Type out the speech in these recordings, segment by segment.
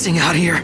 thing out here.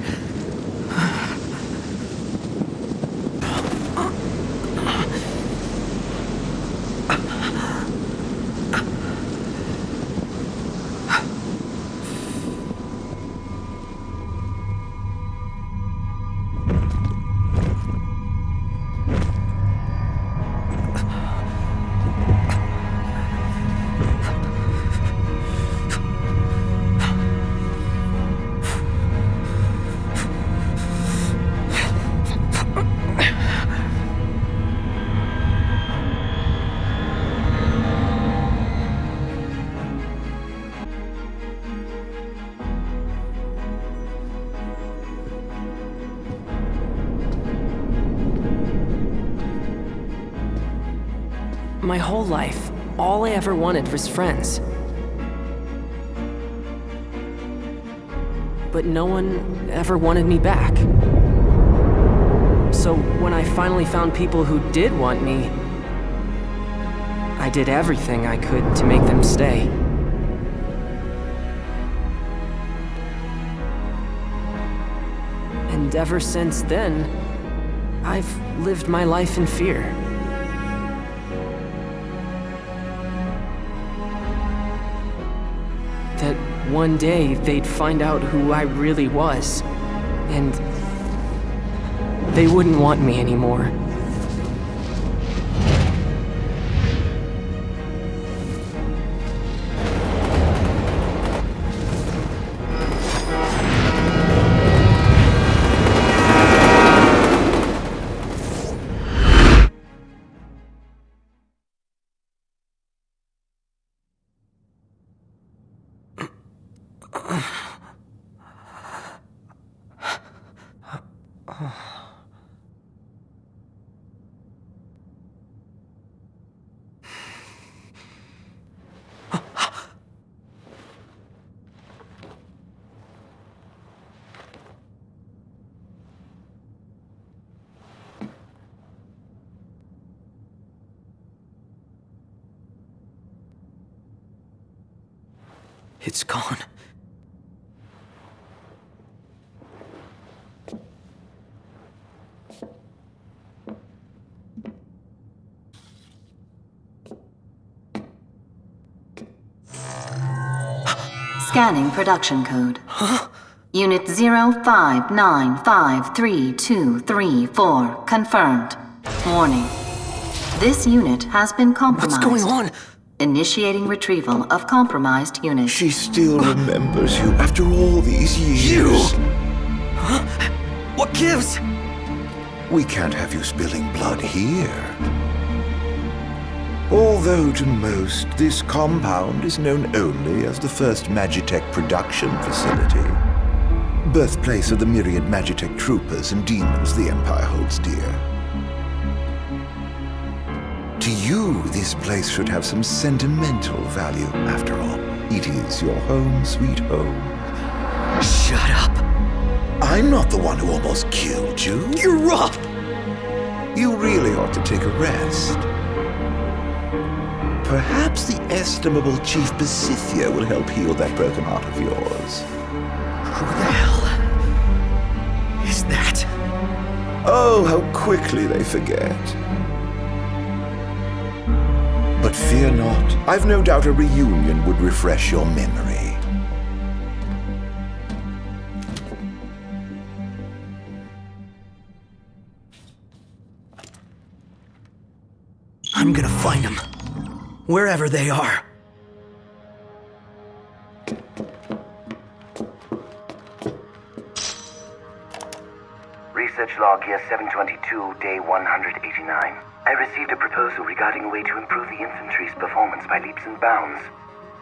My whole life, all I ever wanted was friends. But no one ever wanted me back. So when I finally found people who did want me, I did everything I could to make them stay. And ever since then, I've lived my life in fear. That one day they'd find out who I really was, and they wouldn't want me anymore. It's gone. Scanning production code. Huh? Unit 05953234 confirmed. Warning. This unit has been compromised. What's going on? Initiating retrieval of compromised unit. She still remembers you after all these years. You? Huh? What gives? We can't have you spilling blood here. Although to most, this compound is known only as the first Magitech production facility. Birthplace of the myriad Magitech troopers and demons the Empire holds dear. To you, this place should have some sentimental value. After all, it is your home, sweet home. Shut up. I'm not the one who almost killed you. You're rough. You really ought to take a rest. Perhaps the estimable Chief Besithia will help heal that broken heart of yours. Who the hell is that? Oh, how quickly they forget. But fear not. I've no doubt a reunion would refresh your memory. I'm gonna find them. Wherever they are. Research log year 722, day 189. I received a proposal regarding a way to improve the infantry's performance by leaps and bounds.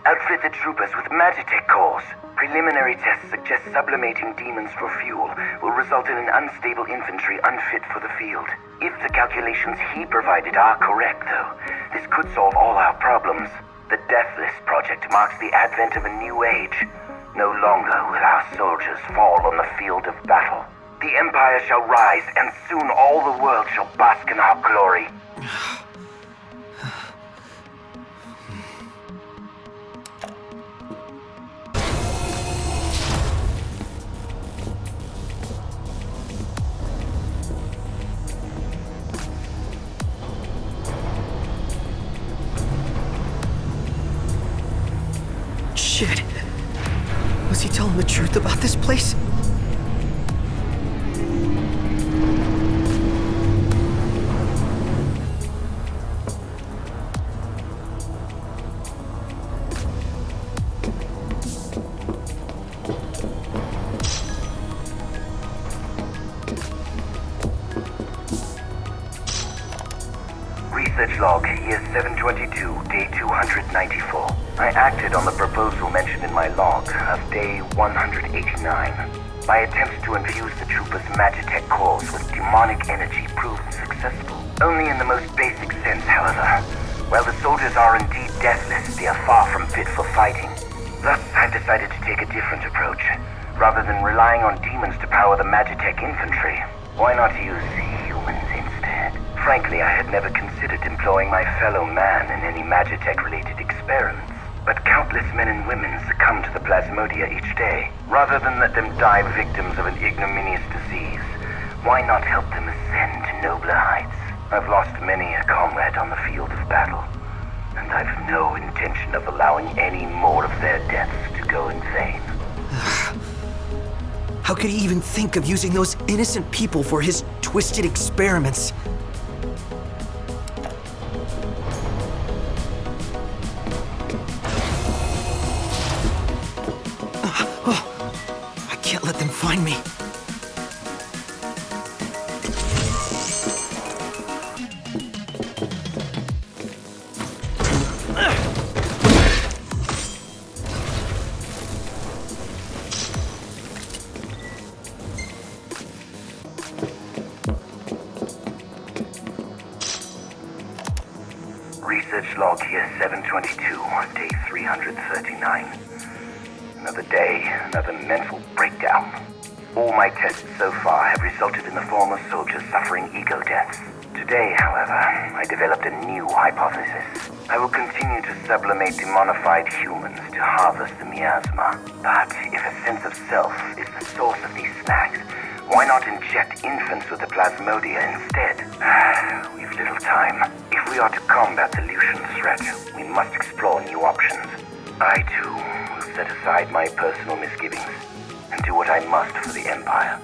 Outfit the troopers with Magitech cores. Preliminary tests suggest sublimating demons for fuel will result in an unstable infantry unfit for the field. If the calculations he provided are correct, though, this could solve all our problems. The Deathless Project marks the advent of a new age. No longer will our soldiers fall on the field of battle. The Empire shall rise, and soon all the world shall bask in our glory. tell him the truth about this place? Research log, year 722, day 294. I acted on the proposal mentioned in my log of day 189. My attempts to infuse the troopers' Magitech cores with demonic energy proved successful. Only in the most basic sense, however. While the soldiers are indeed deathless, they are far from fit for fighting. Thus, I've decided to take a different approach. Rather than relying on demons to power the Magitech infantry, why not use humans instead? Frankly, I had never considered employing my fellow man in any Magitech-related experiments. But countless men and women succumb to the plasmodia each day. Rather than let them die victims of an ignominious disease, why not help them ascend to nobler heights? I've lost many a comrade on the field of battle, and I've no intention of allowing any more of their deaths to go in vain. How could he even think of using those innocent people for his twisted experiments? I can't let them find me. Research log here 722, day 339. Another day, another mental breakdown. All my tests so far have resulted in the former soldiers suffering ego deaths. Today, however, I developed a new hypothesis. I will continue to sublimate demonified humans to harvest the miasma. But if a sense of self is the source of these snacks, why not inject infants with the plasmodia instead? We've little time. If we are to combat the Lucian threat, we must explore new options. I, too, will set aside my personal misgivings and do what I must for the Empire.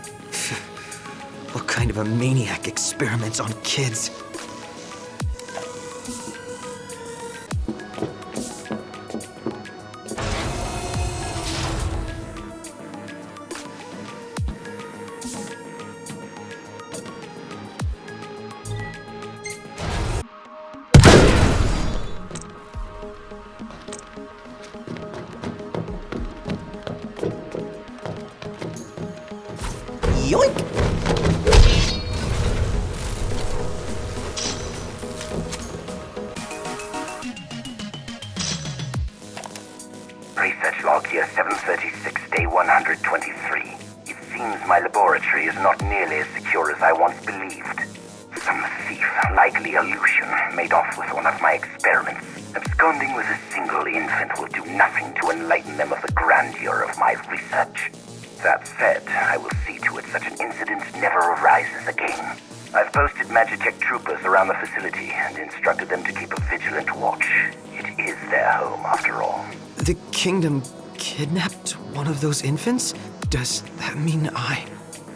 What kind of a maniac experiments on kids? Yoink! Research log here 736, day 123. It seems my laboratory is not nearly as secure as I once believed. Some thief, likely a Lucian, made off with one of my experiments. Absconding with a single infant will do nothing to enlighten them of the grandeur of my research. That said, I will see to it such an incident never arises again. I've posted Magitech troopers around the facility and instructed them to keep a vigilant watch. It is their home, after all. The kingdom kidnapped one of those infants? Does that mean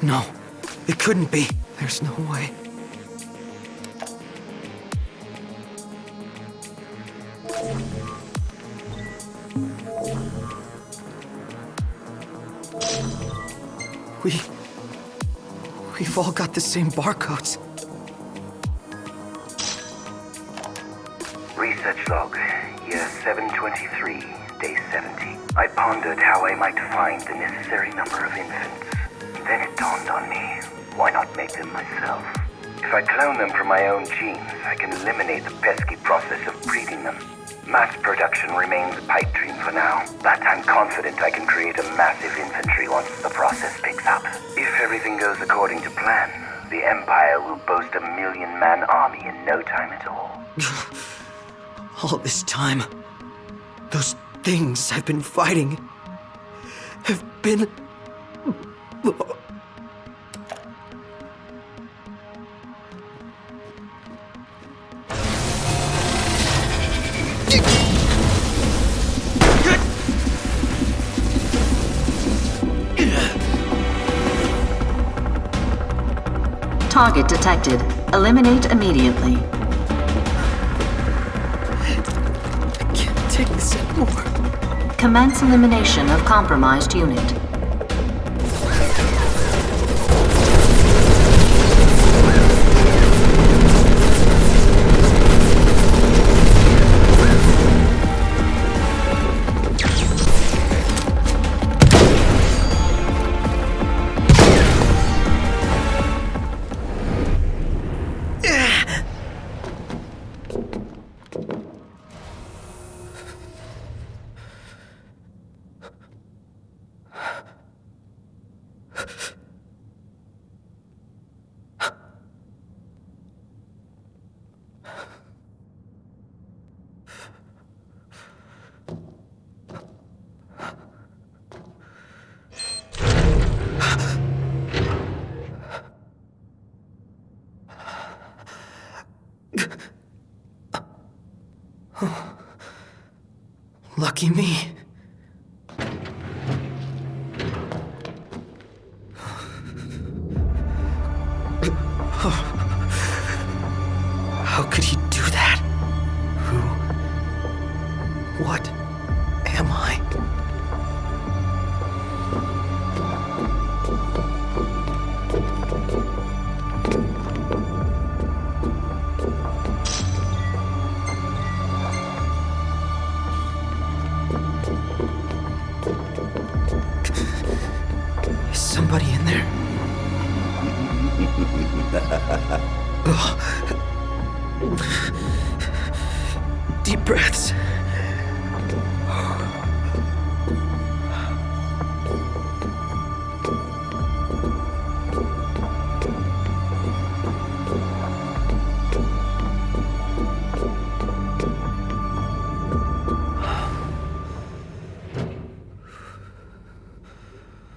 No, it couldn't be. There's no way. We've all got the same barcodes. Research log, year 723, day 70. I pondered how I might find the necessary number of infants. Then it dawned on me, why not make them myself? If I clone them from my own genes, I can eliminate the pesky process of breeding them. Mass production remains a pipe dream for now, but I'm confident I can create a massive infantry once the process picks up. If everything goes according to plan, the Empire will boast a 1,000,000-man army in no time at all. All this time, those things I've been fighting have been... target detected. Eliminate immediately. I can't take this anymore. Commence elimination of compromised unit. Lucky me. How could he do that? What am I? Is somebody in there? Deep breaths.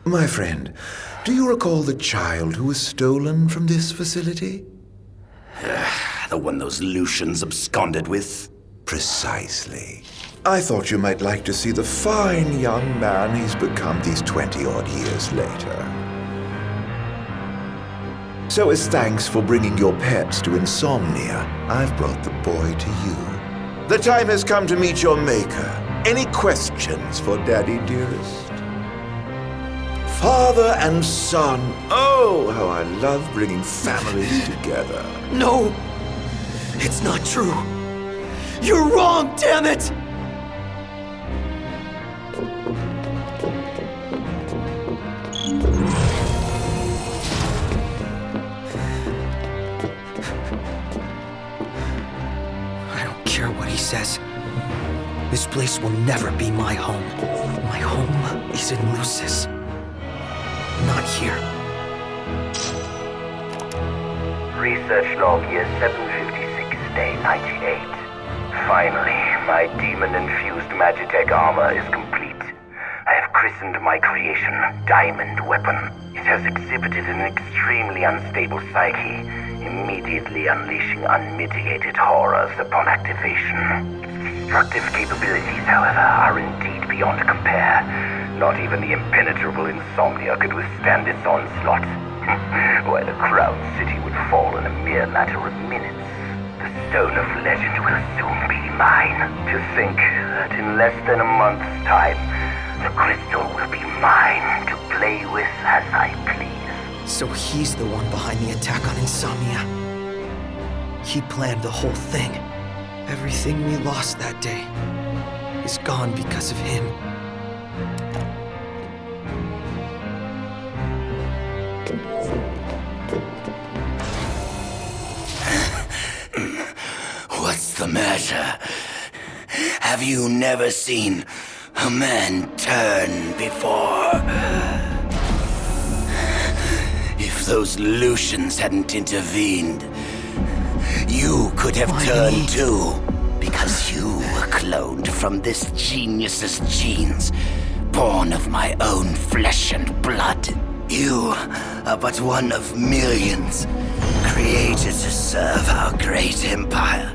My friend, do you recall the child who was stolen from this facility? The one those Lucians absconded with? Precisely. I thought you might like to see the fine young man he's become these 20-odd years later. So as thanks for bringing your pets to Insomnia, I've brought the boy to you. The time has come to meet your maker. Any questions for Daddy, dearest? Father and son. Oh, how I love bringing families together. No! It's not true! You're wrong, damn it! I don't care what he says. This place will never be my home. My home is in Lucis. Not here. Research log year 756, day 98. Finally, my demon-infused Magitech armor is complete. I have christened my creation Diamond Weapon. It has exhibited an extremely unstable psyche, immediately unleashing unmitigated horrors upon activation. Its destructive capabilities, however, are indeed beyond compare. Not even the impenetrable Insomnia could withstand its onslaught. While the Crown City would fall in a mere matter of minutes, the Stone of Legend will soon be mine. To think that in less than a month's time, the crystal will be mine to play with as I please. So he's the one behind the attack on Insomnia. He planned the whole thing. Everything we lost that day is gone because of him. What's the matter? Have you never seen a man turn before? If those Lucians hadn't intervened, you could have turned too, because you were cloned from this genius's genes, born of my own flesh and blood. You are but one of millions, created to serve our great empire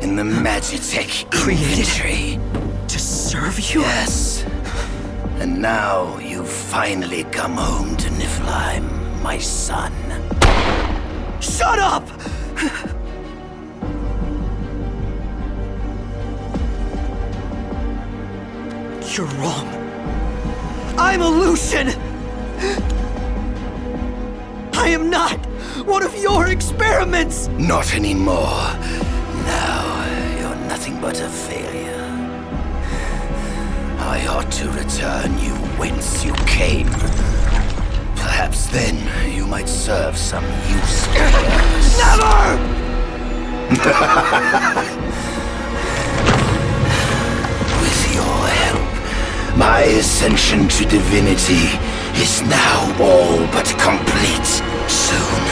in the Magitech infantry. To serve you? Yes. And now you've finally come home to Niflheim, my son. Shut up! You're wrong. I'm a Lucian! I am not one of your experiments! Not anymore. Now, you're nothing but a failure. I ought to return you whence you came. Perhaps then you might serve some use. Never! With your help, my ascension to divinity is now all but complete. Soon,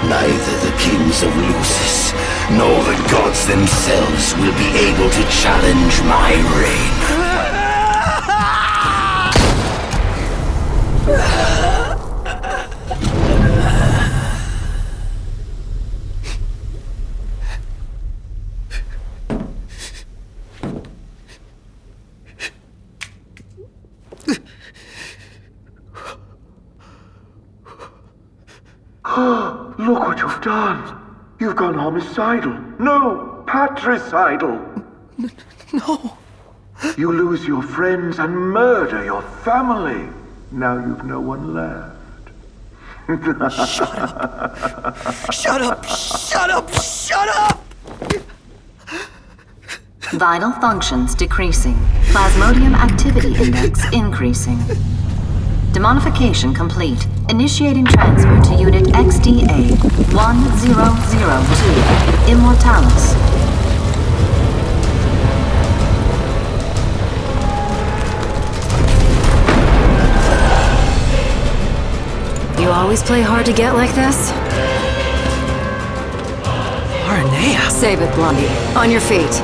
neither the kings of Lucis nor the gods themselves will be able to challenge my reign. Look what you've done. You've gone homicidal. No, patricidal. No. You lose your friends and murder your family. Now you've no one left. Shut up. Shut up. Shut up. Shut up! Vital functions decreasing. Plasmodium activity index increasing. Demonification complete. Initiating transfer to Unit XDA 1002, Immortalis. You always play hard to get like this? Aranea. Save it, Blondie. On your feet.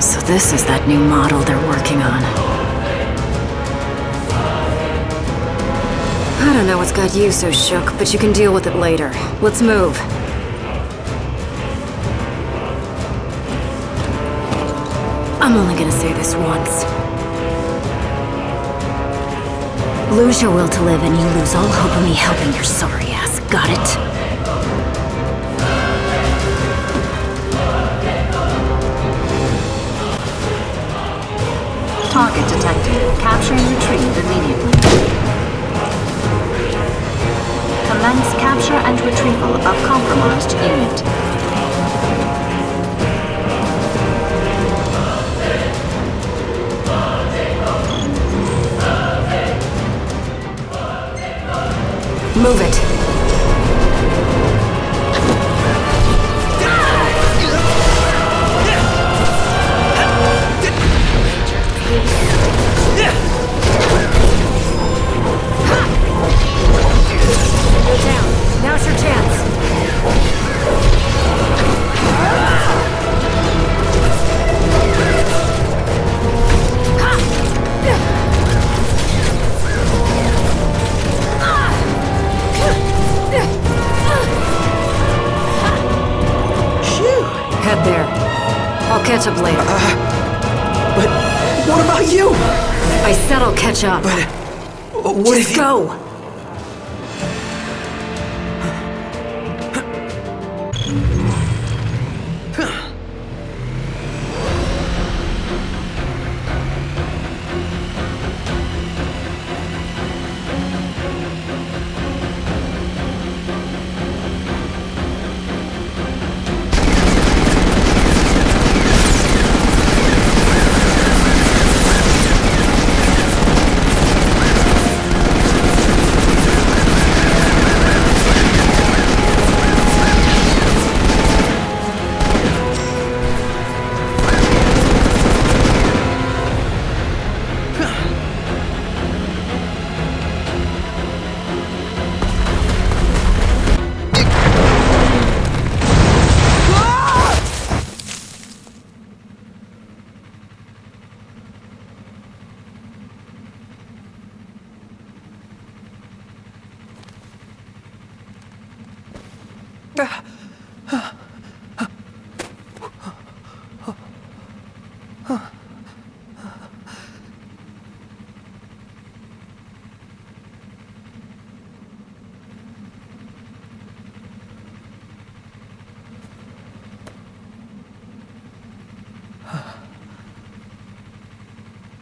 So this is that new model they're working on. I don't know what's got you so shook, but you can deal with it later. Let's move. I'm only gonna say this once. Lose your will to live and you lose all hope of me helping your sorry ass. Got it? Target detected. Capture and retrieve immediately. Commence capture and retrieval of compromised unit. Move it. Go down. Now's your chance. Head there. I'll catch up later. But what about you? I said I'll catch up. But what Just if you... go.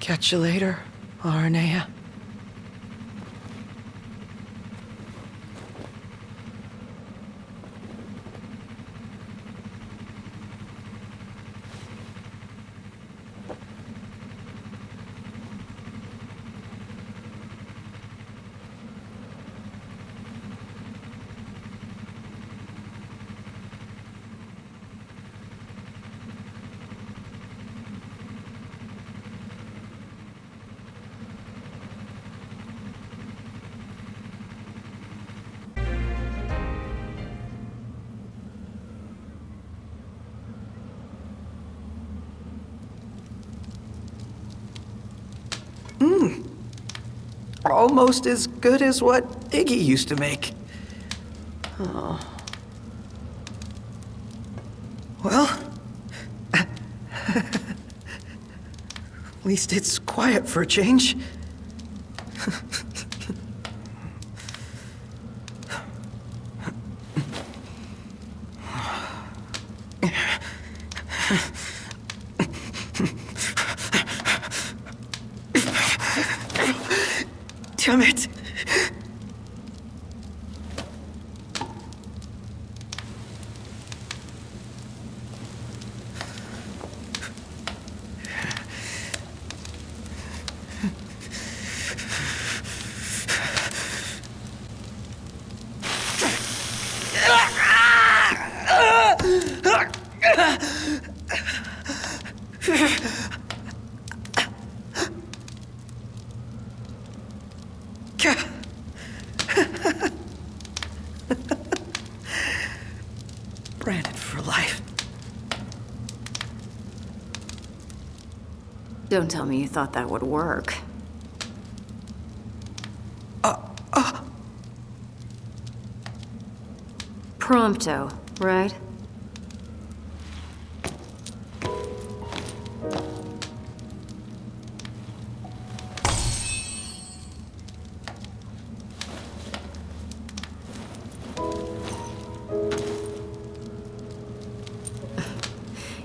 Catch you later, Arnea. Almost as good as what Iggy used to make. Oh. Well, at least it's quiet for a change. Damn it! Branded for life. Don't tell me you thought that would work. Prompto, right?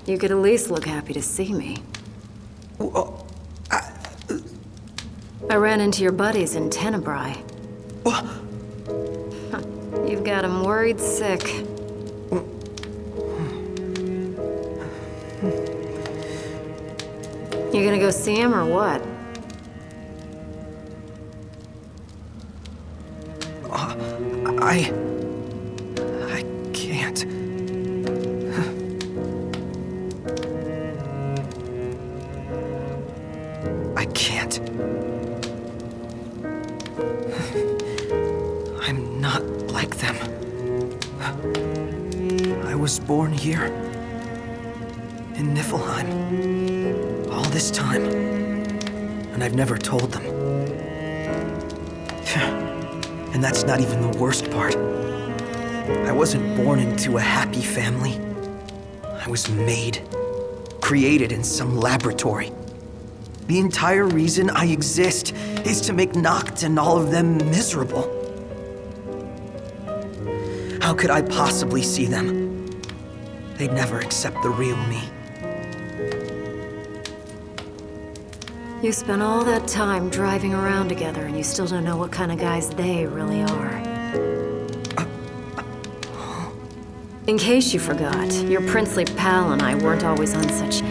You could at least look happy to see me. I ran into your buddies in Tenebrae. You've got them worried sick. You gonna go see him or what? I can't. I can't. I'm not like them. I was born here, in Niflheim, all this time, and I've never told them. And that's not even the worst part. I wasn't born into a happy family. I was made, created in some laboratory. The entire reason I exist is to make Noct and all of them miserable. How could I possibly see them? They'd never accept the real me. You spent all that time driving around together and you still don't know what kind of guys they really are. In case you forgot, your princely pal and I weren't always on such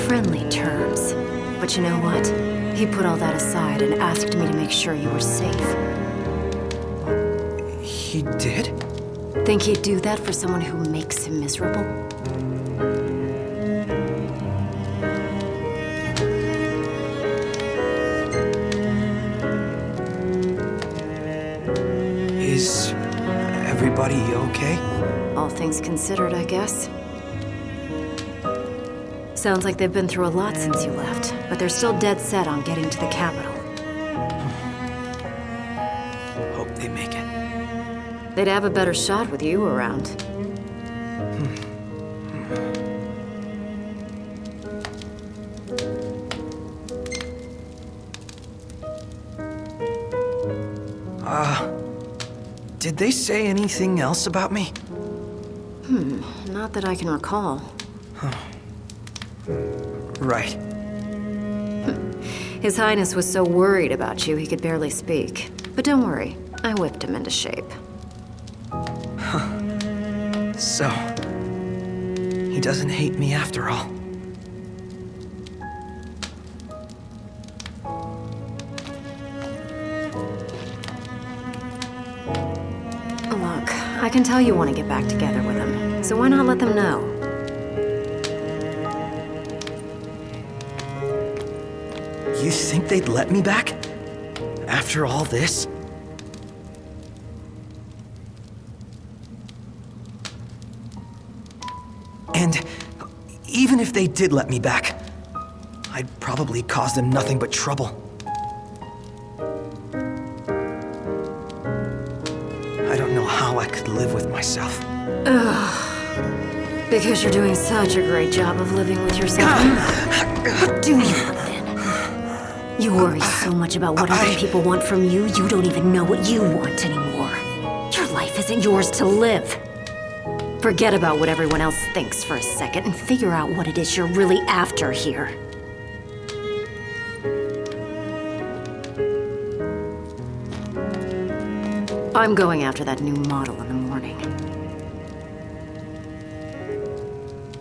friendly terms. But you know what? He put all that aside and asked me to make sure you were safe. He did? Think he'd do that for someone who makes him miserable? Is everybody okay? All things considered, I guess. Sounds like they've been through a lot since you left, but they're still dead set on getting to the capital. Hope they make it. They'd have a better shot with you around. Did they say anything else about me? Not that I can recall. Right. His Highness was so worried about you he could barely speak. But don't worry, I whipped him into shape. So, he doesn't hate me after all. Look, I can tell you want to get back together with him, so why not let them know? You think they'd let me back? After all this? And even if they did let me back, I'd probably cause them nothing but trouble. I don't know how I could live with myself. Because you're doing such a great job of living with yourself. What do you want then? You worry so much about what other people want from you, you don't even know what you want anymore. Your life isn't yours to live. Forget about what everyone else thinks for a second and figure out what it is you're really after here. I'm going after that new model in the morning.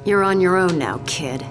You're on your own now, kid.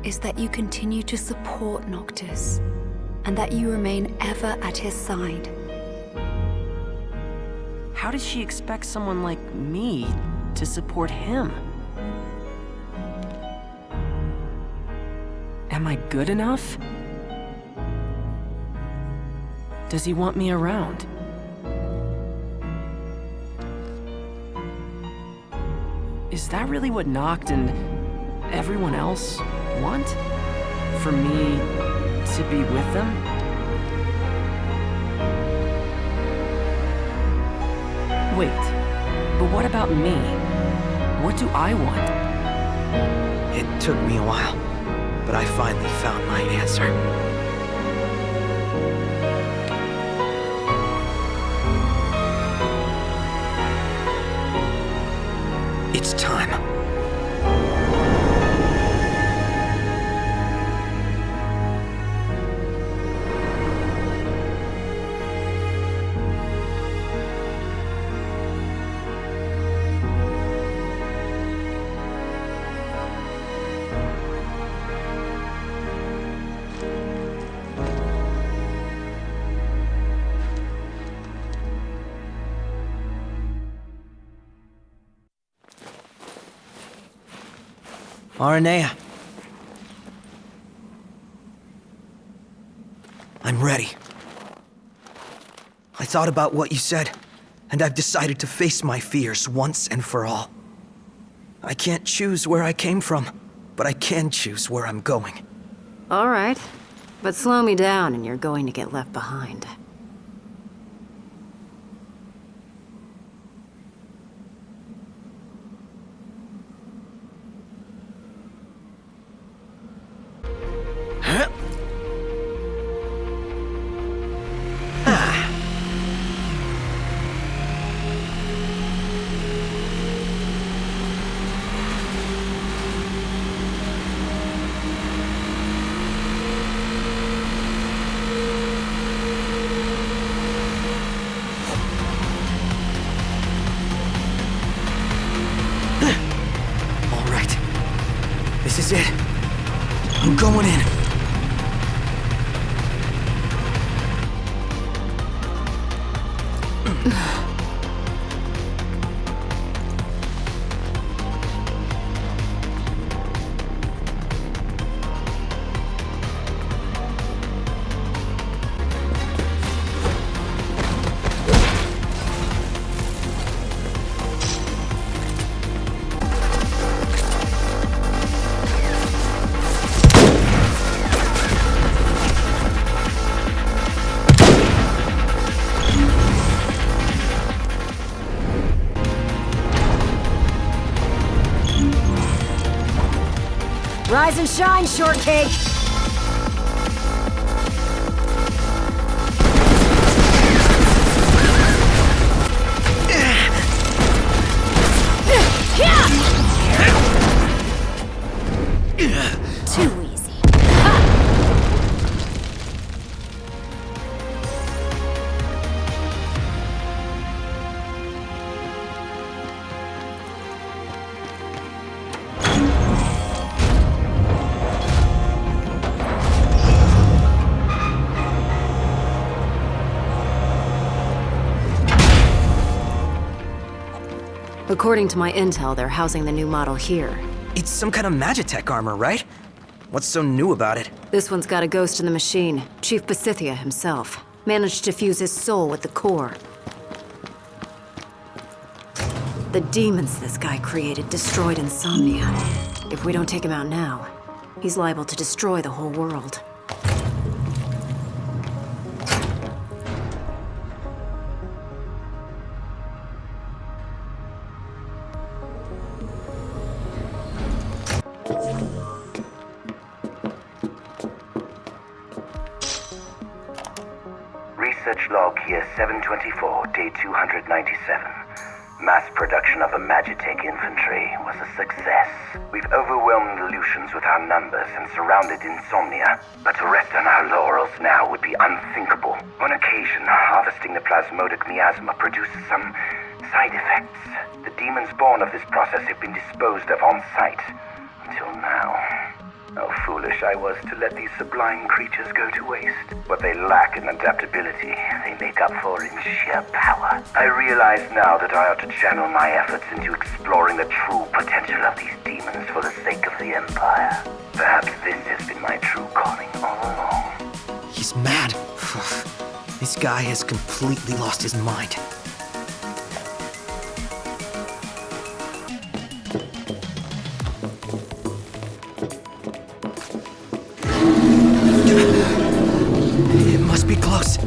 is that you continue to support Noctis, and that you remain ever at his side. How does she expect someone like me to support him? Am I good enough? Does he want me around? Is that really what Noct and everyone else want? For me to be with them? Wait, but what about me? What do I want? It took me a while, but I finally found my answer. It's time. Aranea. I'm ready. I thought about what you said, and I've decided to face my fears once and for all. I can't choose where I came from, but I can choose where I'm going. All right, but slow me down and you're going to get left behind. This is it. I'm going in. Rise and shine, shortcake! Too easy. According to my intel, they're housing the new model here. It's some kind of Magitech armor, right? What's so new about it? This one's got a ghost in the machine. Chief Pasithia himself. Managed to fuse his soul with the core. The demons this guy created destroyed Insomnia. If we don't take him out now, he's liable to destroy the whole world. Research log here 724, day 297. Mass production of a Magitech infantry was a success. We've overwhelmed the Lucians with our numbers and surrounded Insomnia, but to rest on our laurels now would be unthinkable. On occasion, harvesting the plasmodic miasma produces some side effects. The demons born of this process have been disposed of on site. Until now. How foolish I was to let these sublime creatures go to waste. What they lack in adaptability, they make up for in sheer power. I realize now that I ought to channel my efforts into exploring the true potential of these demons for the sake of the Empire. Perhaps this has been my true calling all along. He's mad. This guy has completely lost his mind. It must be close.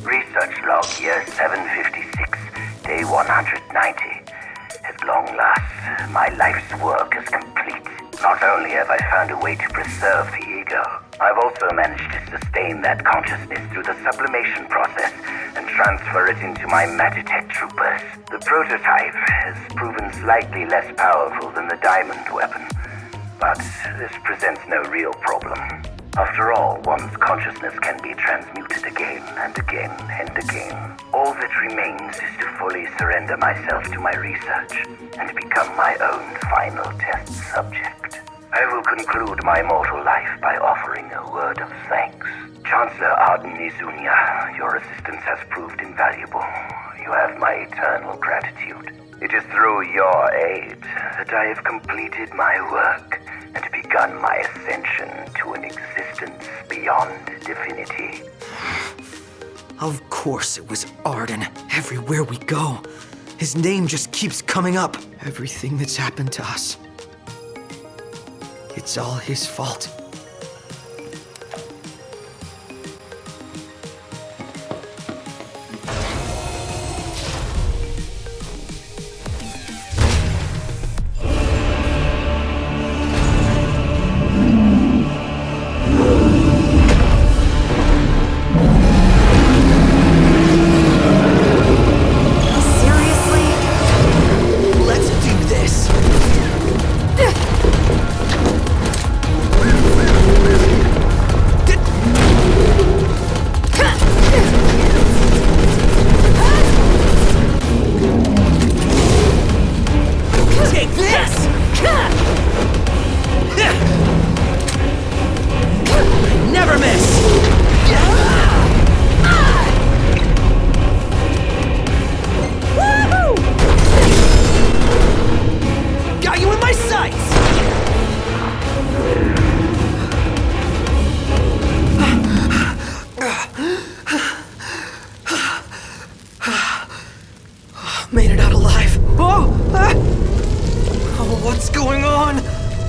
Research log year 756, day 190. At long last, my life's work is complete. Not only have I found a way to preserve the ego, I've also managed to sustain that consciousness through the sublimation process and transfer it into my Magitech troopers. The prototype has proven slightly less powerful than the diamond weapon, but this presents no real problem. After all, one's consciousness can be transmuted again and again and again. All that remains is to fully surrender myself to my research and become my own final test subject. I will conclude my mortal life by offering a word of thanks. Chancellor ARDYN, your assistance has proved invaluable. You have my eternal gratitude. It is through your aid that I have completed my work and begun my ascension to an existence beyond divinity. Of course it was ARDYN. Everywhere we go, his name just keeps coming up. Everything that's happened to us, it's all his fault. Made it out alive. Oh, what's going on?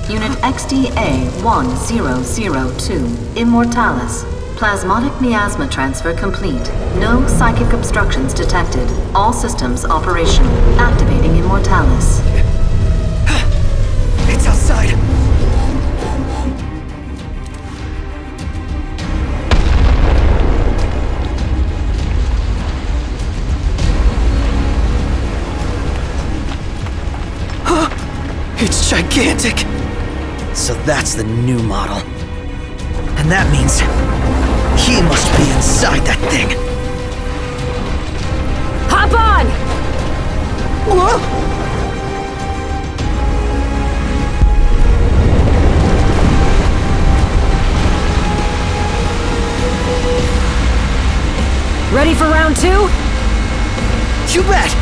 Unit XDA-1002, Immortalis. Plasmodic miasma transfer complete. No psychic obstructions detected. All systems operational. Activating Immortalis. It's outside. It's gigantic! So that's the new model. And that means he must be inside that thing. Hop on! Whoa! Ready for round 2? You bet!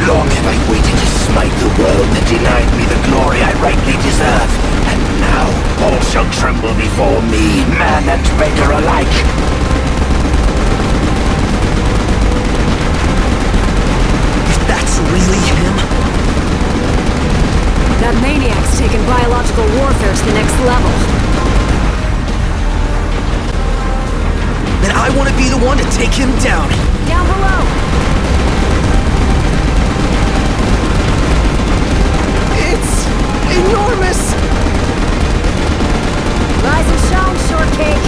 Long have I waited to smite the world that denied me the glory I rightly deserve. And now, all shall tremble before me, man and beggar alike. If that's really him... That maniac's taken biological warfare to the next level. Then I want to be the one to take him down. Down below! It's enormous! Rise and shine, shortcake!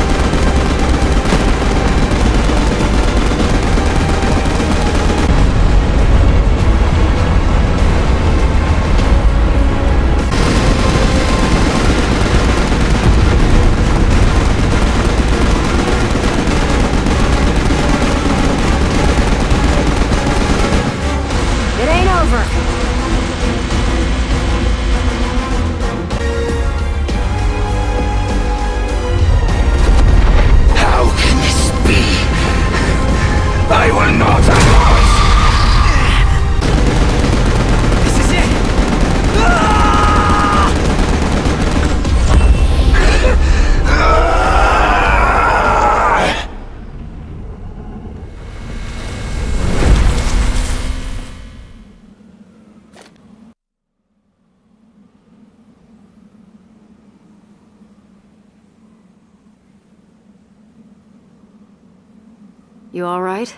You alright?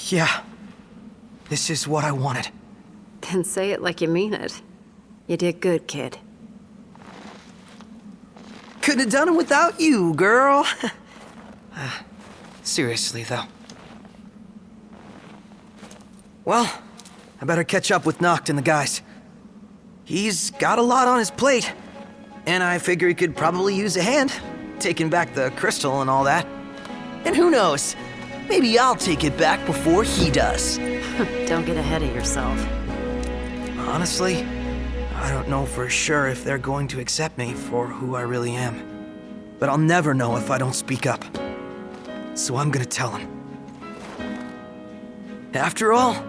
Yeah. This is what I wanted. Then say it like you mean it. You did good, kid. Couldn't have done it without you, girl. Seriously, though. Well, I better catch up with Noct and the guys. He's got a lot on his plate, and I figure he could probably use a hand, taking back the crystal and all that. And who knows, maybe I'll take it back before he does. Don't get ahead of yourself. Honestly, I don't know for sure if they're going to accept me for who I really am. But I'll never know if I don't speak up. So I'm gonna tell them. After all,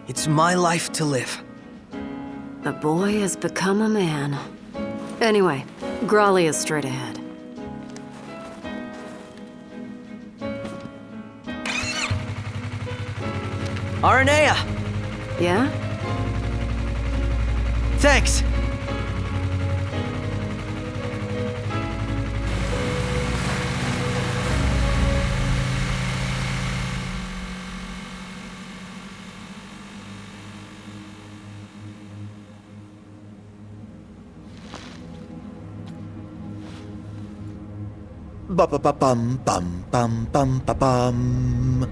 it's my life to live. The boy has become a man. Anyway, Grolly is straight ahead. Aranea! Yeah? Thanks! Ba-ba-ba-bum-bum-bum-bum-bum.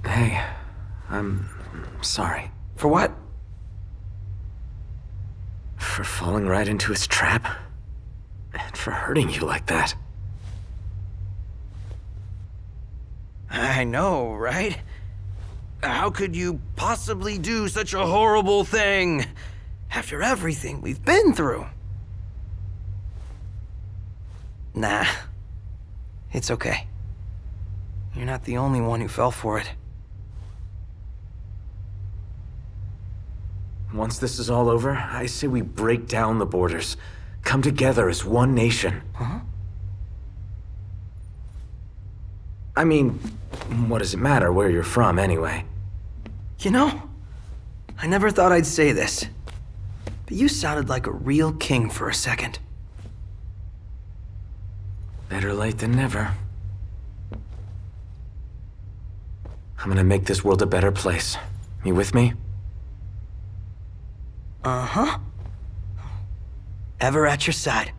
Hey, I'm sorry. For what? For falling right into his trap. And for hurting you like that. I know, right? How could you possibly do such a horrible thing after everything we've been through? Nah, it's okay. You're not the only one who fell for it. Once this is all over, I say we break down the borders. Come together as one nation. Huh? I mean, what does it matter where you're from, anyway? You know, I never thought I'd say this, but you sounded like a real king for a second. Better late than never. I'm gonna make this world a better place. You with me? Uh-huh. Ever at your side.